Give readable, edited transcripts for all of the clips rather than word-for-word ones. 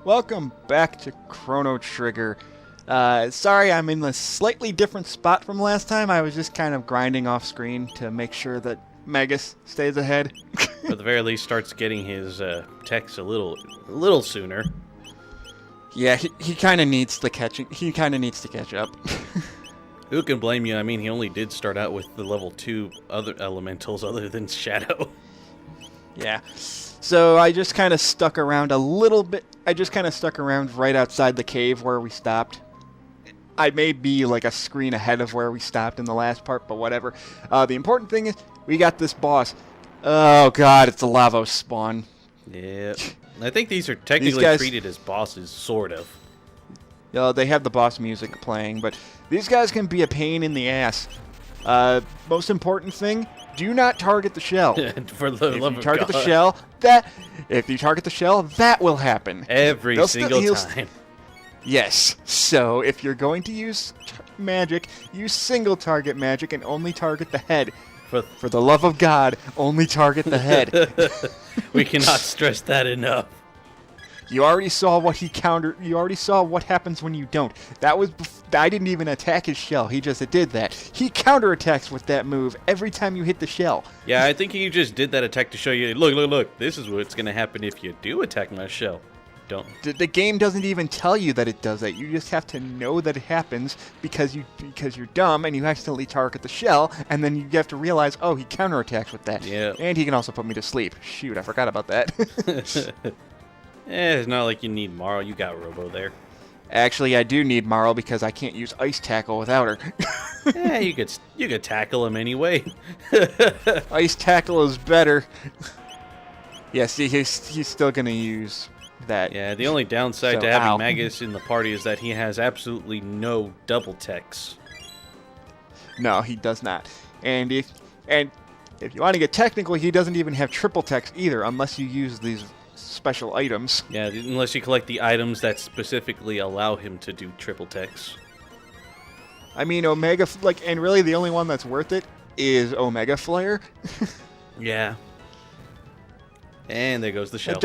Welcome back to Chrono Trigger. Sorry I'm in a slightly different spot from last time. I was just kind of grinding off screen to make sure that Magus stays ahead. At the very least, starts getting his techs a little sooner. Yeah, he kind of needs to catch up. Who can blame you? I mean, he only did start out with the level 2 other elementals other than Shadow. Yeah. So I just kind of stuck around a little bit. I just kind of stuck around right outside the cave where we stopped. I may be like a screen ahead of where we stopped in the last part, but whatever. The important thing is we got this boss. Oh god, it's a Lavos spawn. Yeah. I think these are technically treated as bosses, sort of. They have the boss music playing, but these guys can be a pain in the ass. Most important thing, do not target the shell. For the love of God. If you target the shell, that will happen. Every single time. Yes. So if you're going to use magic, use single target magic and only target the head. For the love of God, only target the head. We cannot stress that enough. You already saw what he countered. You already saw what happens when you don't. I didn't even attack his shell. He just did that. He counterattacks with that move every time you hit the shell. Yeah, I think he just did that attack to show you, look, this is what's going to happen if you do attack my shell. Don't. The game doesn't even tell you that it does that. You just have to know that it happens because you're dumb and you accidentally target the shell, and then you have to realize, oh, he counterattacks with that. Yeah. And he can also put me to sleep. Shoot, I forgot about that. It's not like you need Marl. You got Robo there. Actually, I do need Marl because I can't use Ice Tackle without her. Yeah, you could tackle him anyway. Ice Tackle is better. Yes, he's still gonna use that. Yeah, the only downside to having Magus in the party is that he has absolutely no double techs. No, he does not. And if you want to get technical, he doesn't even have triple techs either, unless you use these special items. Yeah, unless you collect the items that specifically allow him to do triple techs. I mean, and really the only one that's worth it is Omega Flare. Yeah. And there goes the shell.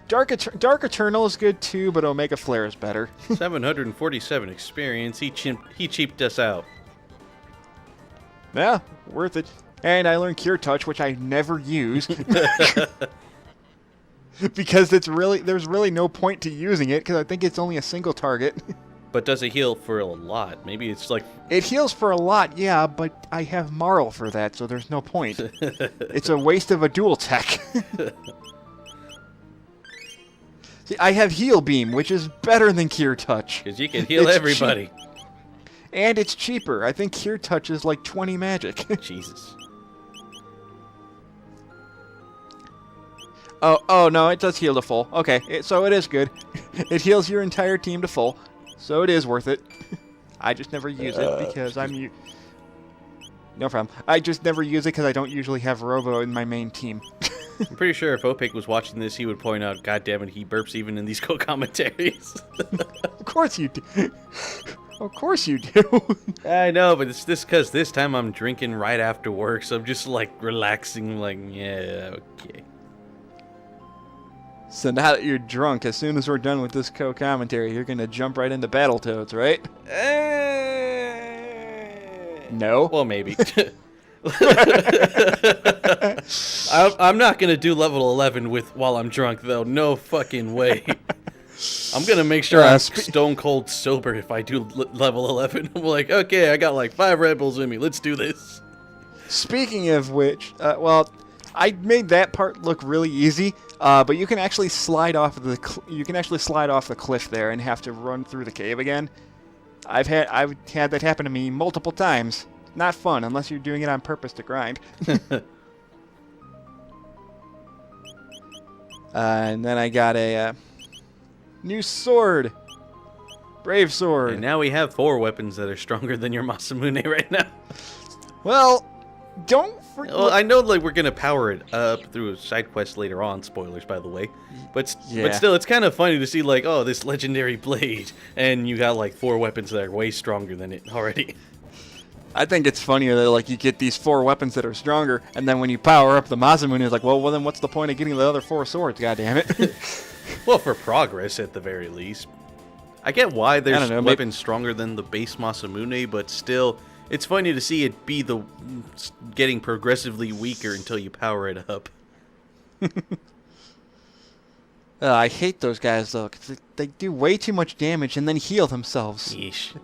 Dark Eternal is good too, but Omega Flare is better. 747 experience. He cheaped us out. Yeah, worth it. And I learned Cure Touch, which I never use. Because there's really no point to using it, because I think it's only a single target. But does it heal for a lot? Maybe it's like... It heals for a lot, yeah, but I have Marl for that, so there's no point. It's a waste of a dual tech. See, I have Heal Beam, which is better than Cure Touch. Because you can heal everybody. And it's cheaper. I think Cure Touch is like 20 magic. Jesus. Oh, no, it does heal to full. Okay, so it is good. It heals your entire team to full, so it is worth it. I just never use it because no problem. I just never use it because I don't usually have Robo in my main team. I'm pretty sure if Opik was watching this, he would point out, God damn it, he burps even in these co-commentaries. Of course you do. Of course you do. I know, but it's this because this time I'm drinking right after work, so I'm just like relaxing, like, yeah, okay. So now that you're drunk, as soon as we're done with this co-commentary, you're going to jump right into Battletoads, right? No? Well, maybe. I'm not going to do level 11 while I'm drunk, though. No fucking way. I'm going to make sure I'm stone cold sober if I do level 11. I'm like, okay, I got like 5 Red Bulls in me. Let's do this. Speaking of which, I made that part look really easy. But you can actually slide off the cliff there and have to run through the cave again. I've had that happen to me multiple times. Not fun unless you're doing it on purpose to grind. And then I got a new sword, Brave Sword. And now we have 4 weapons that are stronger than your Masamune right now. Well, don't forget. Well, I know like we're gonna power it up through a side quest later on. Spoilers, by the way. But still, it's kind of funny to see like, oh, this legendary blade, and you got like 4 weapons that are way stronger than it already. I think it's funnier that like you get these 4 weapons that are stronger, and then when you power up the Masamune, it's like, well, then what's the point of getting the other 4 swords? God damn it! Well, for progress at the very least. I get why there's know, weapons stronger than the base Masamune, but still, it's funny to see it be getting progressively weaker until you power it up. I hate those guys, though, 'cause they do way too much damage and then heal themselves. Yeesh.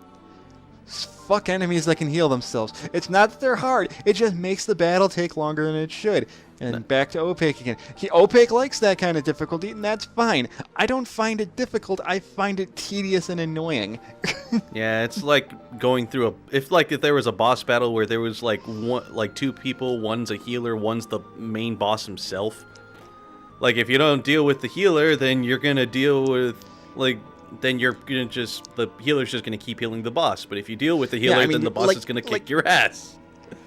Fuck enemies that can heal themselves. It's not that they're hard, it just makes the battle take longer than it should. And back to Opaque again. Opaque likes that kind of difficulty, and that's fine. I don't find it difficult, I find it tedious and annoying. Yeah, it's like going through if there was a boss battle where there was two people, one's a healer, one's the main boss himself. Like, if you don't deal with the healer, then you're gonna deal with, then you're gonna the healer's just gonna keep healing the boss. But if you deal with the healer, then the boss is gonna kick your ass.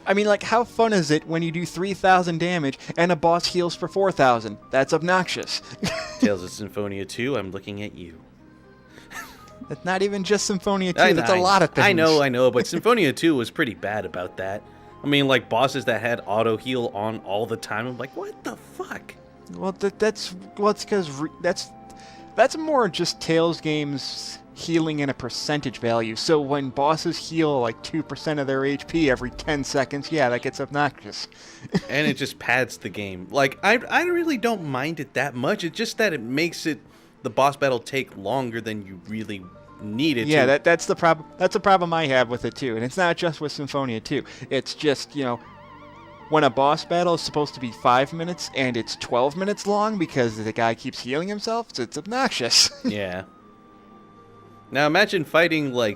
I mean, how fun is it when you do 3,000 damage and a boss heals for 4,000? That's obnoxious. Tales of Symphonia 2, I'm looking at you. That's not even just Symphonia 2, that's a lot of things. I know, but Symphonia 2 was pretty bad about that. I mean, bosses that had auto heal on all the time, I'm like, what the fuck? Well, it's because that's more just Tales games healing in a percentage value. So when bosses heal 2% of their HP every 10 seconds, yeah, that gets obnoxious. And it just pads the game. I really don't mind it that much. It's just that it makes the boss battle take longer than you really need it to. Yeah, that's the problem. That's the problem I have with it too. And it's not just with Symphonia 2. It's just, when a boss battle is supposed to be 5 minutes and it's 12 minutes long because the guy keeps healing himself, it's obnoxious. Yeah. Now imagine fighting I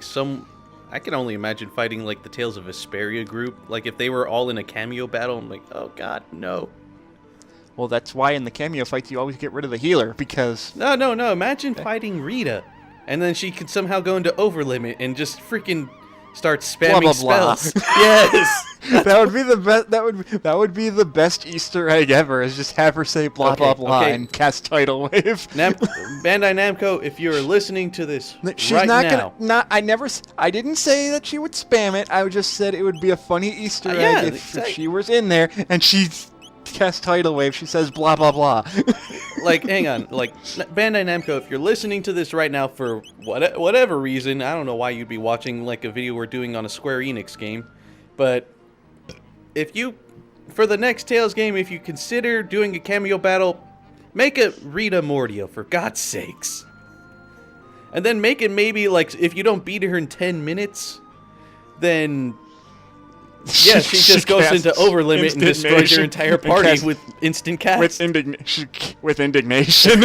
can only imagine fighting the Tales of Vesperia group. If they were all in a cameo battle, I'm like, oh god, no. Well, that's why in the cameo fights you always get rid of the healer, because... No. Imagine fighting Rita, and then she could somehow go into overlimit and just freaking start spamming blah, blah, blah. spells. Yes! That would be the best. That would be the best Easter egg ever. Is just have her say blah blah blah and cast Tidal Wave. Bandai Namco, if you're listening to this She's right not now, I didn't say that she would spam it. I just said it would be a funny Easter egg if she was in there and she cast Tidal Wave. She says blah blah blah. hang on, Bandai Namco, if you're listening to this right now for whatever reason, I don't know why you'd be watching a video we're doing on a Square Enix game, but for the next Tales game, if you consider doing a cameo battle, make it Rita Mordio, for God's sakes. And then make it maybe, if you don't beat her in 10 minutes, then... Yeah, she just goes into overlimit and destroys your entire party with instant cast. With indignation.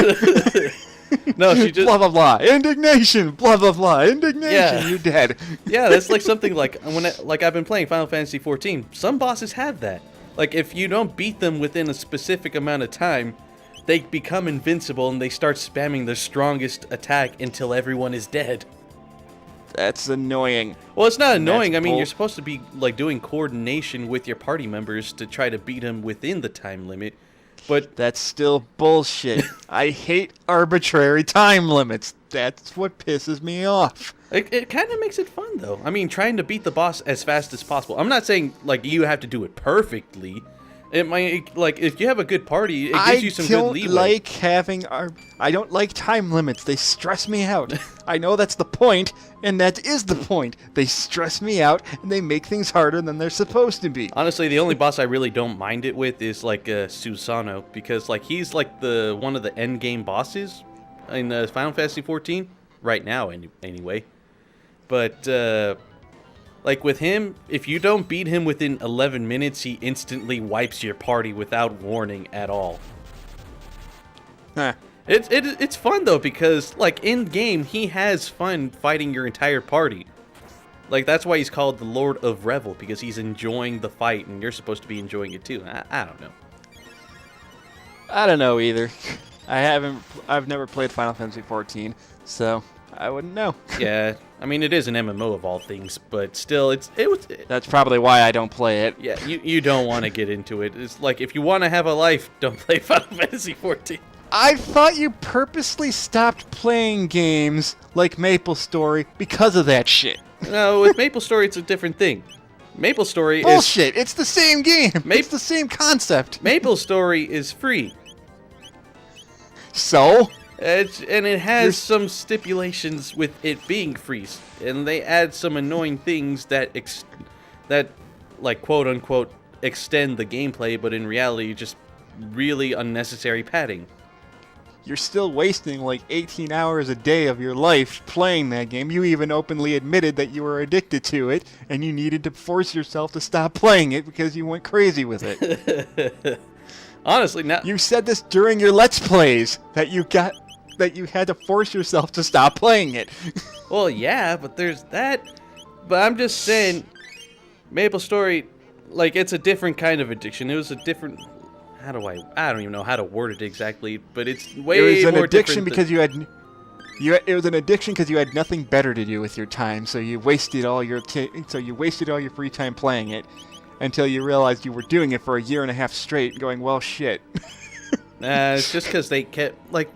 No, she just... Blah, blah, blah. Indignation. Blah, blah, blah. Indignation. Yeah. You're dead. Yeah, that's something when I've been playing Final Fantasy XIV. Some bosses have that. If you don't beat them within a specific amount of time, they become invincible and they start spamming their strongest attack until everyone is dead. That's annoying. Well, it's not annoying. I mean, you're supposed to be doing coordination with your party members to try to beat them within the time limit. But that's still bullshit. I hate arbitrary time limits. That's what pisses me off. It kind of makes it fun, though. I mean, trying to beat the boss as fast as possible. I'm not saying, you have to do it perfectly. It might, if you have a good party, it gives you some good leeway. I don't like time limits. They stress me out. I know that's the point, and that is the point. They stress me out, and they make things harder than they're supposed to be. Honestly, the only boss I really don't mind it with is, Susano, because, he's, one of the end game bosses in Final Fantasy XIV, right now, anyway. But, with him, if you don't beat him within 11 minutes, he instantly wipes your party without warning at all. Huh. It's fun, though, because, in-game, he has fun fighting your entire party. That's why he's called the Lord of Revel, because he's enjoying the fight, and you're supposed to be enjoying it, too. I don't know. I don't know, either. I've never played Final Fantasy XIV, so I wouldn't know. Yeah, I mean, it is an MMO of all things, but still, That's probably why I don't play it. Yeah, you don't want to get into it. It's if you want to have a life, don't play Final Fantasy XIV. I thought you purposely stopped playing games like MapleStory because of that shit. No, with MapleStory, it's a different thing. MapleStory Bullshit! It's the same game! It's the same concept! MapleStory is free. So? And it has some stipulations with it being freeze, and they add some annoying things that like quote unquote extend the gameplay, but in reality just really unnecessary padding. You're still wasting like 18 hours a day of your life playing that game. You even openly admitted that you were addicted to it, and you needed to force yourself to stop playing it because you went crazy with it. Honestly, now You said this during your Let's Plays that you had to force yourself to stop playing it. well, yeah, but there's that. But I'm just saying, Maple Story, like, it's a different kind of addiction. It was a different. I don't even know how to word it exactly, but it's way more It was an addiction different because it was an addiction because you had nothing better to do with your time, so you wasted all your free time playing it until you realized you were doing it for a year and a half straight, going, well, shit. It's just because they kept like.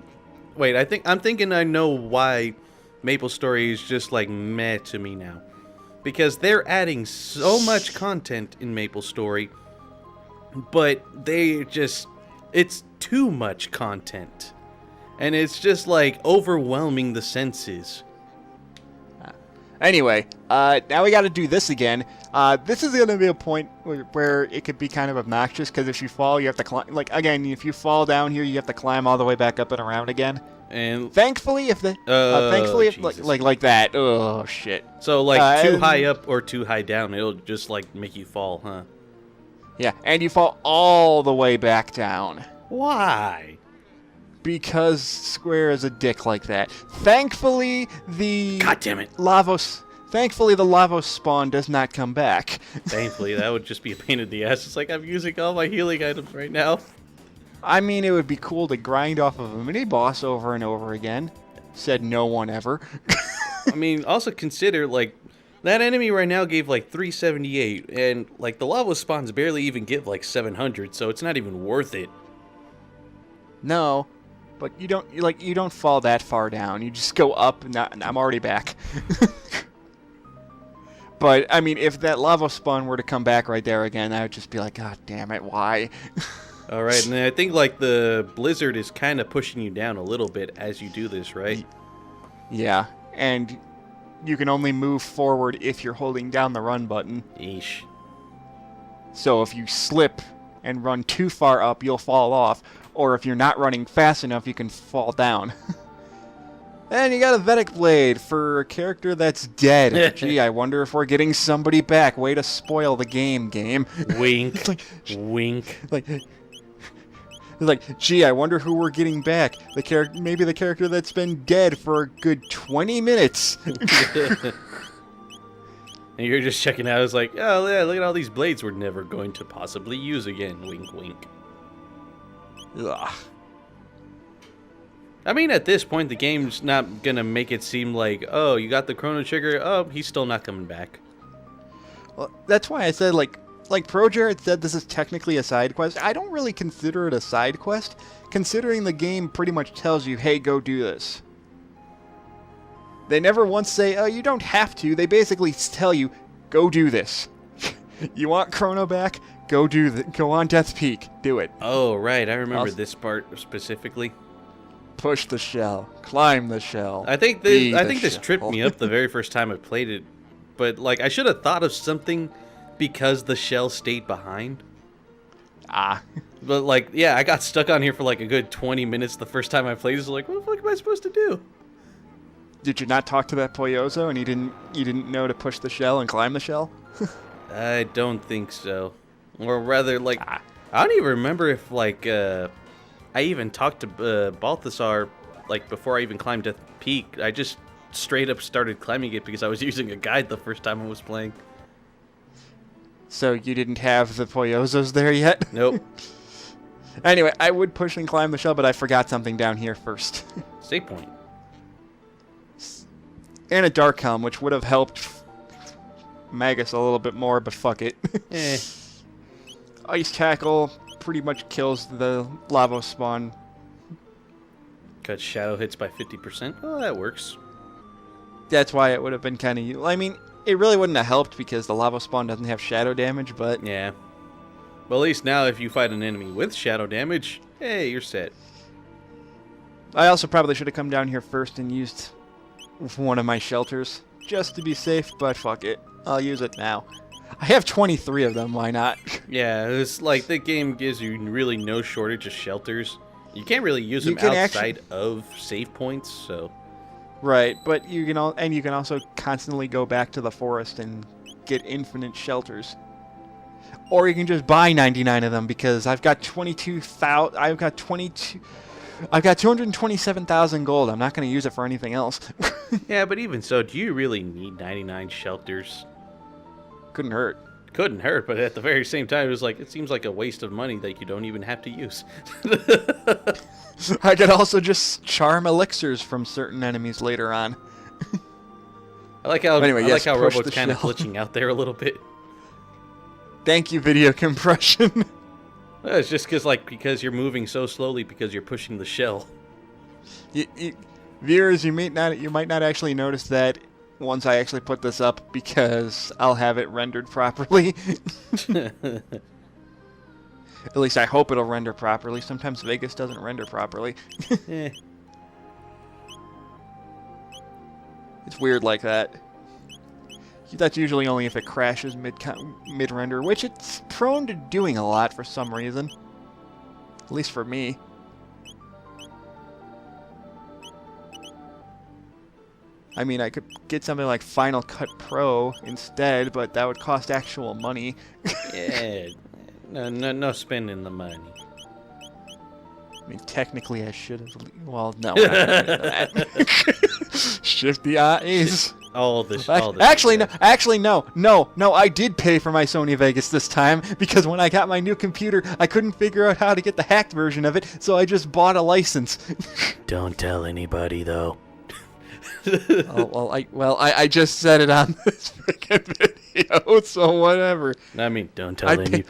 Wait, I'm thinking I know why Maple Story is just like meh to me now, because they're adding so much content in Maple Story. But it's too much content. And it's just like overwhelming the senses. Anyway, now we got to do this again. This is going to be a point where it could be kind of obnoxious, because if you fall, you have to climb. Like, again, if you fall down here, you have to climb all the way back up and around again. And thankfully, if like that. Oh, shit. So, like, too high up or too high down, it'll just, like, make you fall, huh? Yeah, and you fall all the way back down. Why? Because Square is a dick like that. Thankfully, God damn it. Thankfully, the Lavos spawn does not come back. Thankfully, that would just be a pain in the ass. It's like I'm using all my healing items right now. I mean, it would be cool to grind off of a mini-boss over and over again. Said no one ever. I mean, also consider, like, that enemy right now gave, like, 378, and, like, the lava spawns barely even give, like, 700, so it's not even worth it. No, but you don't fall that far down. You just go up, and I'm already back. But, I mean, if that lava spawn were to come back right there again, I would just be like, God damn it, why? Alright, and I think, like, the blizzard is kind of pushing you down a little bit as you do this, right? Yeah, and you can only move forward if you're holding down the run button. Yeesh. So if you slip and run too far up, you'll fall off. Or if you're not running fast enough, you can fall down. And you got a Vedic Blade for a character that's dead. Gee, I wonder if we're getting somebody back. Way to spoil the game. Wink. Wink. Like, gee, I wonder who we're getting back. Maybe the character that's been dead for a good 20 minutes. And you're just checking out. It's like, oh, yeah, look at all these blades we're never going to possibly use again. Wink, wink. Ugh. I mean, at this point, the game's not going to make it seem like, oh, you got the Chrono Trigger. Oh, he's still not coming back. Well, that's why I said, like ProJared said this is technically a side quest. I don't really consider it a side quest, considering the game pretty much tells you, hey, go do this. They never once say, oh, you don't have to. They basically tell you, go do this. You want Chrono back? Go on Death's Peak. Do it. Oh, right. I remember this part specifically. Push the shell. Climb the shell. I think this tripped me up the very first time I played it. But, like, I should have thought of something because the shell stayed behind. But, like, yeah, I got stuck on here for, like, a good 20 minutes the first time I played. It's like, what the fuck am I supposed to do? Did you not talk to that Poyozo and you didn't know to push the shell and climb the shell? I don't think so. Or rather, like, I don't even remember if, like, I even talked to Balthasar, like, before I even climbed Death Peak. I just straight up started climbing it because I was using a guide the first time I was playing. So you didn't have the Poyozos there yet? Nope. Anyway, I would push and climb the shell, but I forgot something down here first. Save point. And a Dark Helm, which would have helped Magus a little bit more, but fuck it. Ice Tackle pretty much kills the lava spawn. Cut shadow hits by 50%. Oh, that works. That's why it would have been kind of... I mean, it really wouldn't have helped because the lava spawn doesn't have shadow damage, but... Yeah. Well, at least now if you fight an enemy with shadow damage, hey, you're set. I also probably should have come down here first and used one of my shelters just to be safe, but fuck it. I'll use it now. I have 23 of them, why not? Yeah, it's like the game gives you really no shortage of shelters. You can't really use them You can outside of save points, so... Right, but you can you can also constantly go back to the forest and get infinite shelters. Or you can just buy 99 of them because I've got 227,000 gold. I'm not going to use it for anything else. Yeah, but even so, do you really need 99 shelters? Couldn't hurt. Couldn't hurt, but at the very same time, it seems like a waste of money that you don't even have to use. I could also just charm elixirs from certain enemies later on. I like how anyway, yes, Robo's kind of glitching out there a little bit. Thank you, video compression. Well, it's just because you're moving so slowly because you're pushing the shell. Viewers, you might not actually notice that once I actually put this up because I'll have it rendered properly. At least I hope it'll render properly. Sometimes Vegas doesn't render properly. Eh. It's weird like that. That's usually only if it crashes mid-render, which it's prone to doing a lot for some reason. At least for me. I mean, I could get something like Final Cut Pro instead, but that would cost actual money. Yeah, no spending the money. I mean, technically I should have... Well, no. We're not gonna do that. Shift the eyes. Actually, no. I did pay for my Sony Vegas this time because when I got my new computer, I couldn't figure out how to get the hacked version of it, so I just bought a license. Don't tell anybody, though. I just said it on this freaking video, so whatever. I mean, don't tell anybody.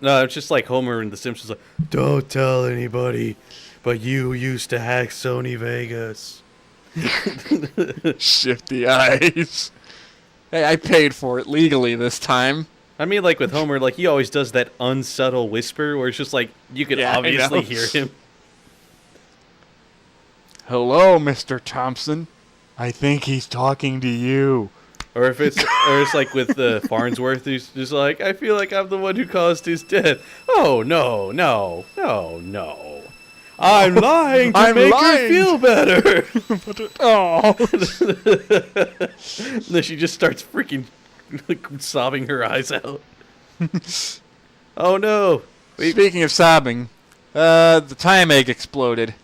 No, it's just like Homer in The Simpsons. Like, don't tell anybody, but you used to hack Sony Vegas. Shift the eyes. Hey, I paid for it legally this time. I mean, like with Homer, like he always does that unsubtle whisper where it's just like you could obviously hear him. Hello, Mr. Thompson. I think he's talking to you. Or it's like with Farnsworth, who's just like, I feel like I'm the one who caused his death. Oh no. I'm lying to make her feel better. Oh. Then she just starts freaking sobbing her eyes out. Oh no. Speaking of sobbing, the time egg exploded.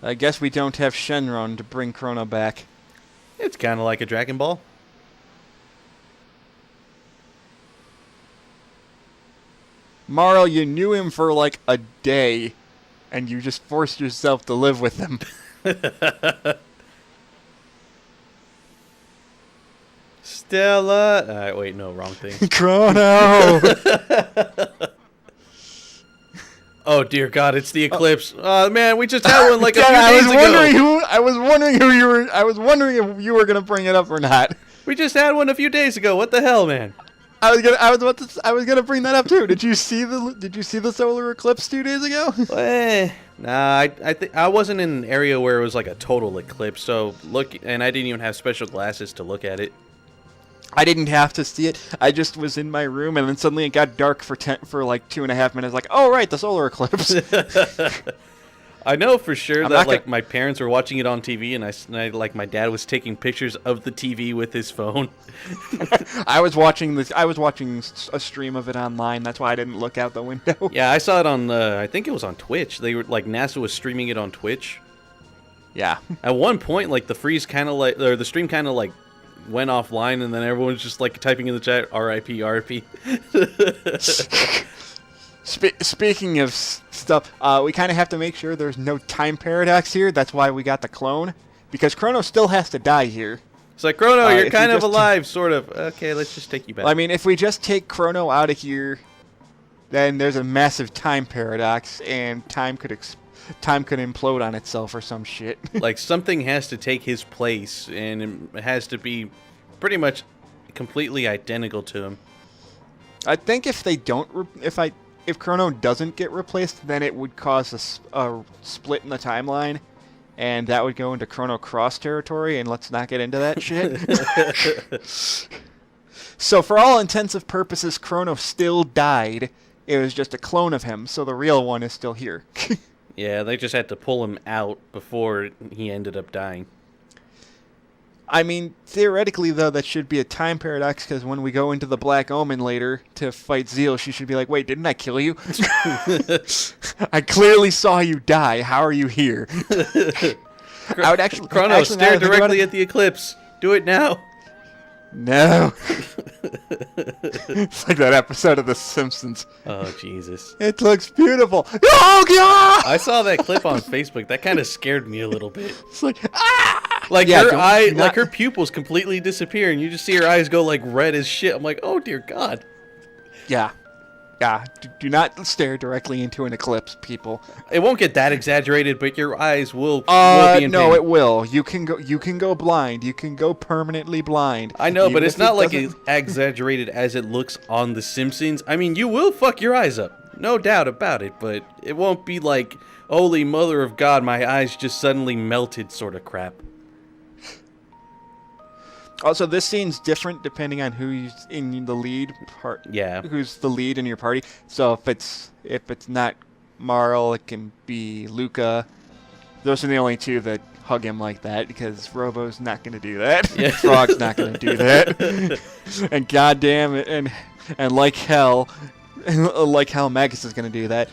I guess we don't have Shenron to bring Chrono back. It's kind of like a Dragon Ball. Marl, you knew him for like a day, and you just forced yourself to live with him. Stella. Wait, no, wrong thing. Chrono. Oh dear God, it's the eclipse. Man, we just had one like a few days ago. I was wondering if you were gonna bring it up or not. We just had one a few days ago. What the hell, man? I was gonna bring that up too. Did you see the solar eclipse 2 days ago? Nah, I wasn't in an area where it was like a total eclipse. So and I didn't even have special glasses to look at it. I didn't have to see it. I just was in my room, and then suddenly it got dark for like 2.5 minutes. Like, oh right, the solar eclipse. I know for sure that like my parents were watching it on TV, and I like my dad was taking pictures of the TV with his phone. I was watching a stream of it online. That's why I didn't look out the window. Yeah, I saw it on. I think it was on Twitch. They were like NASA was streaming it on Twitch. Yeah. At one point, like the stream kind of like went offline, and then everyone was just like typing in the chat, "R.I.P. R.I.P." Speaking of stuff, we kind of have to make sure there's no time paradox here. That's why we got the clone, because Chrono still has to die here. It's like, Chrono, you're kind of alive, sort of. Okay, let's just take you back. I mean, if we just take Chrono out of here, then there's a massive time paradox, and time could implode on itself or some shit. Like, something has to take his place, and it has to be pretty much completely identical to him. I think if they don't, if Chrono doesn't get replaced, then it would cause a split in the timeline, and that would go into Chrono Cross territory, and let's not get into that shit. So for all intents and purposes, Chrono still died. It was just a clone of him, so the real one is still here. Yeah, they just had to pull him out before he ended up dying. I mean, theoretically, though, that should be a time paradox, because when we go into the Black Omen later to fight Zeal, she should be like, wait, didn't I kill you? I clearly saw you die. How are you here? I would actually... Chrono, stare directly at the eclipse. Do it now. No. It's like that episode of The Simpsons. Oh, Jesus. It looks beautiful. Oh, God! I saw that clip on Facebook. That kind of scared me a little bit. It's like, ah! Like Yeah, her don't- like her pupils completely disappear, and you just see her eyes go like red as shit. I'm like, oh dear God. Yeah. Yeah. Do not stare directly into an eclipse, people. It won't get that exaggerated, but your eyes will be in No, pain. it will. You can go blind. You can go permanently blind. I know, but Even it's if it not like doesn't- as exaggerated as it looks on The Simpsons. I mean, you will fuck your eyes up, no doubt about it, but it won't be like, holy mother of God, my eyes just suddenly melted sort of crap. Also, this scene's different depending on who's in the lead part. Yeah. Who's the lead in your party? So if it's not Marl, it can be Luca. Those are the only two that hug him like that, because Robo's not going to do that. Yeah. Frog's not going to do that. And goddamn it, and like hell Magus is going to do that.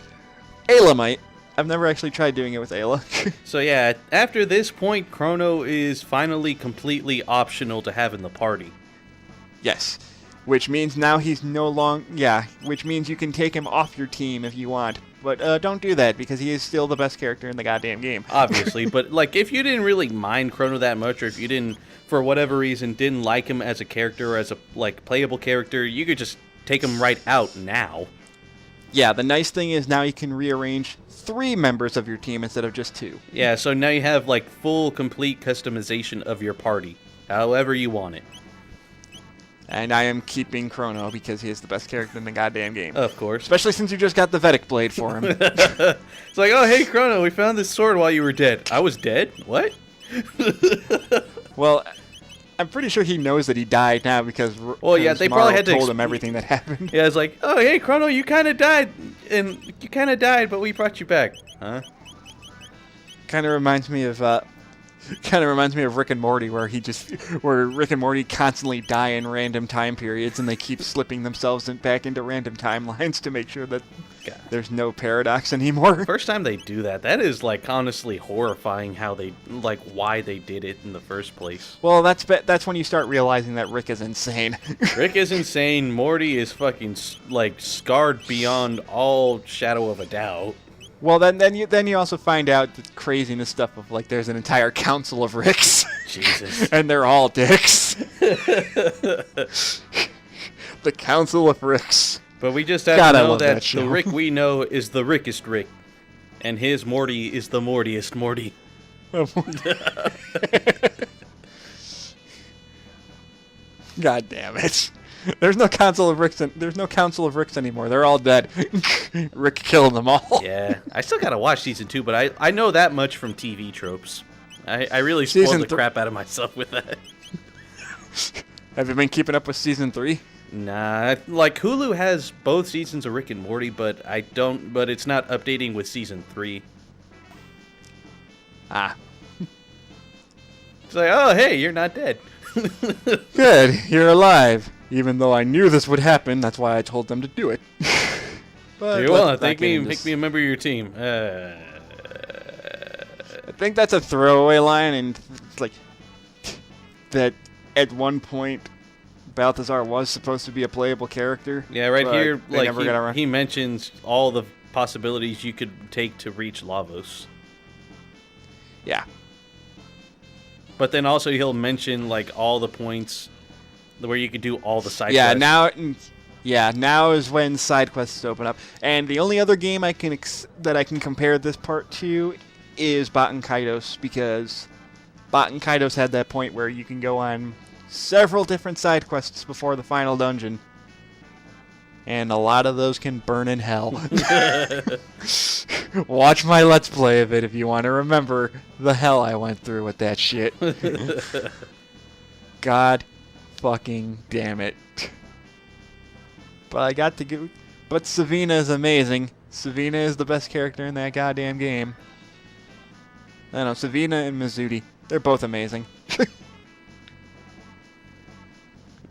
Ayla might. I've never actually tried doing it with Ayla. So yeah, after this point, Chrono is finally completely optional to have in the party. Yes. Which means now he's no longer... Yeah, which means you can take him off your team if you want. But don't do that, because he is still the best character in the goddamn game. Obviously, but like if you didn't really mind Chrono that much, or if you didn't, for whatever reason, didn't like him as a character, or as a like playable character, you could just take him right out now. Yeah, the nice thing is now you can rearrange 3 members of your team instead of just 2. Yeah, so now you have like full, complete customization of your party, however you want it. And I am keeping Chrono because he is the best character in the goddamn game. Of course. Especially since you just got the Vedic Blade for him. It's like, oh hey Chrono, we found this sword while you were dead. I was dead? What? Well, I'm pretty sure he knows that he died now because Well, yeah, they probably had to told him everything that happened. Yeah, it's like, oh hey Chrono, you kind of died, but we brought you back. Huh? Kind of reminds me of Rick and Morty, where Rick and Morty constantly die in random time periods, and they keep slipping themselves back into random timelines to make sure that God. there's no paradox anymore. First time they do that, that is like honestly horrifying. How they like why they did it in the first place. Well, that's when you start realizing that Rick is insane. Rick is insane. Morty is fucking like scarred beyond all shadow of a doubt. Well, then you also find out the craziness stuff of like there's an entire council of Ricks. Jesus. And they're all dicks. The council of Ricks. But we just have God, I to know love that that show. the Rick we know is the Rickest Rick, and his Morty is the Mortiest Morty. God damn it. There's no council of Ricks. There's no council of Ricks anymore. They're all dead. Rick killed them all. Yeah, I still gotta watch season 2, but I know that much from TV tropes. I really spoiled Season the crap out of myself with that. Have you been keeping up with season 3? Nah, like Hulu has both seasons of Rick and Morty, but I don't. But it's not updating with season 3. Ah. It's like, oh hey, you're not dead. Good, you're alive. Even though I knew this would happen, that's why I told them to do it. But You let's want not make get into me a member of your team? I think that's a throwaway line, and it's like that at one point Balthazar was supposed to be a playable character. Yeah, right but here, they like never got around. he mentions all the possibilities you could take to reach Lavos. Yeah. But then also he'll mention like all the points where you could do all the side Yeah, quests. now is when side quests open up. And the only other game that I can compare this part to is Baten Kaitos, because Baten Kaitos had that point where you can go on several different side quests before the final dungeon. And a lot of those can burn in hell. Watch my Let's Play of it if you want to remember the hell I went through with that shit. God fucking damn it. But I got to go. But Savina is amazing. Savina is the best character in that goddamn game. I don't know, Savina and Mizuti. They're both amazing.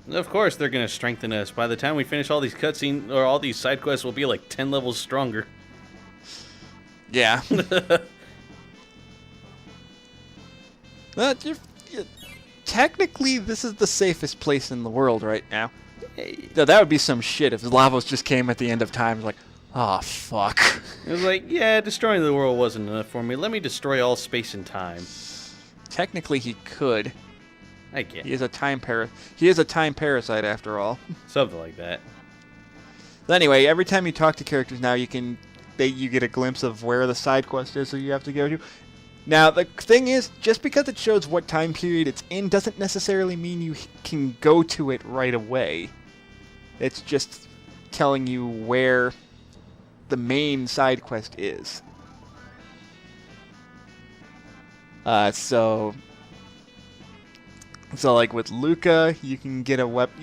Of course they're going to strengthen us. By the time we finish all these cutscenes, or all these side quests, we'll be like 10 levels stronger. Yeah. Technically, this is the safest place in the world right now. That would be some shit if Lavos just came at the end of time like, oh, fuck. It was like, yeah, destroying the world wasn't enough for me. Let me destroy all space and time. Technically, he could. I get. He is a time parasite after all. Something like that. Anyway, every time you talk to characters now, you get a glimpse of where the side quest is that you have to go to. Now, the thing is, just because it shows what time period it's in doesn't necessarily mean you can go to it right away. It's just telling you where the main side quest is. So like with Luca, you can get a weapon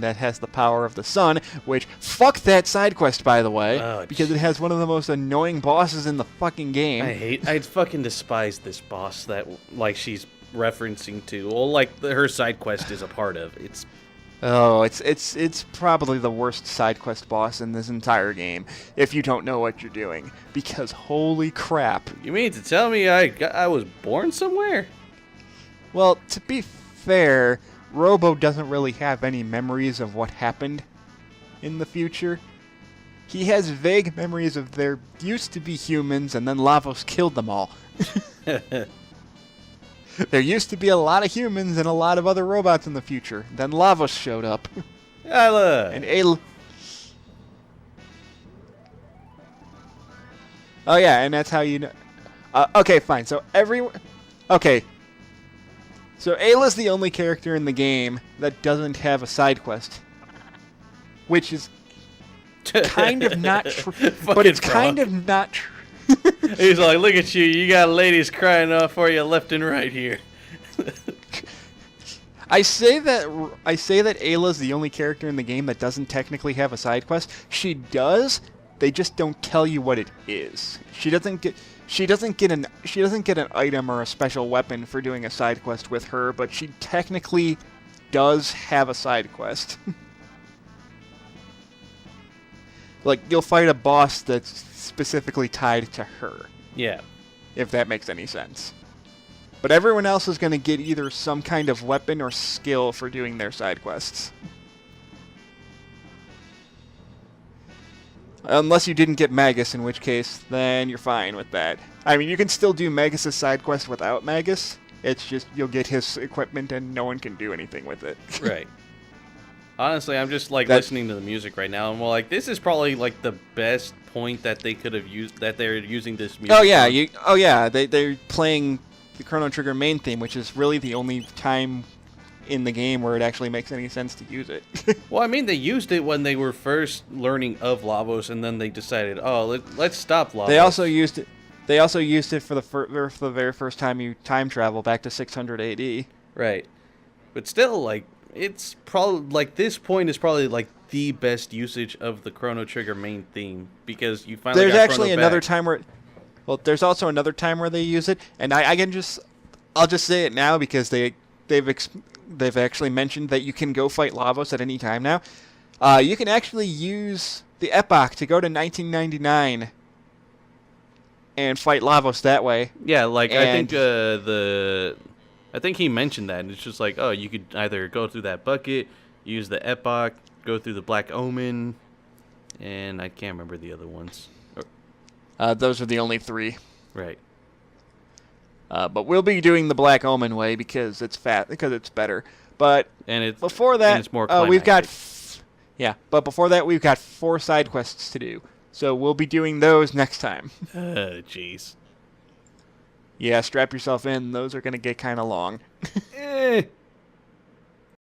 that has the power of the sun, which fuck that side quest, by the way, because it has one of the most annoying bosses in the fucking game. I fucking despise this boss that like she's referencing to, or like her side quest is a part of. It's probably the worst side quest boss in this entire game if you don't know what you're doing, because holy crap. You mean to tell me I was born somewhere? Well, to be fair, Robo doesn't really have any memories of what happened in the future. He has vague memories of there used to be humans and then Lavos killed them all. There used to be a lot of humans and a lot of other robots in the future. Then Lavos showed up. Ayla. And Ayla. Oh yeah, and that's how you know. Okay, fine. So So Ayla's the only character in the game that doesn't have a side quest, which is kind of not true. But it's kind of not true. He's like, look at you, you got ladies crying off for you left and right here. I say that Ayla's the only character in the game that doesn't technically have a side quest. She does. They just don't tell you what it is. She doesn't get an item or a special weapon for doing a side quest with her, but she technically does have a side quest. Like, you'll fight a boss that's specifically tied to her. Yeah. If that makes any sense. But everyone else is going to get either some kind of weapon or skill for doing their side quests. Unless you didn't get Magus, in which case, then you're fine with that. I mean, you can still do Magus' side quest without Magus. It's just, you'll get his equipment and no one can do anything with it. Right. Honestly, I'm just, listening to the music right now, and like, this is probably, the best point that they could have used, that they're using this music. Oh, yeah, they're playing the Chrono Trigger main theme, which is really the only time in the game where it actually makes any sense to use it. Well, I mean, they used it when they were first learning of Lavos, and then they decided, let's stop Lavos. They also used it for the very first time you time travel back to 600 AD. Right. But still, it's probably, this point is probably, the best usage of the Chrono Trigger main theme, because you finally There's got actually Chrono another back. time where... Well, there's also another time where they use it, and I'll just say it now because they've actually mentioned that you can go fight Lavos at any time now. You can actually use the Epoch to go to 1999 and fight Lavos that way. Yeah, I think he mentioned that, and it's just you could either go through that bucket, use the Epoch, go through the Black Omen, and I can't remember the other ones. Those are the only three. Right. But we'll be doing the Black Omen way because it's better. But before that, it's more we've got But before that, we've got 4 side quests to do. So we'll be doing those next time. Jeez. Yeah, strap yourself in. Those are gonna get kind of long.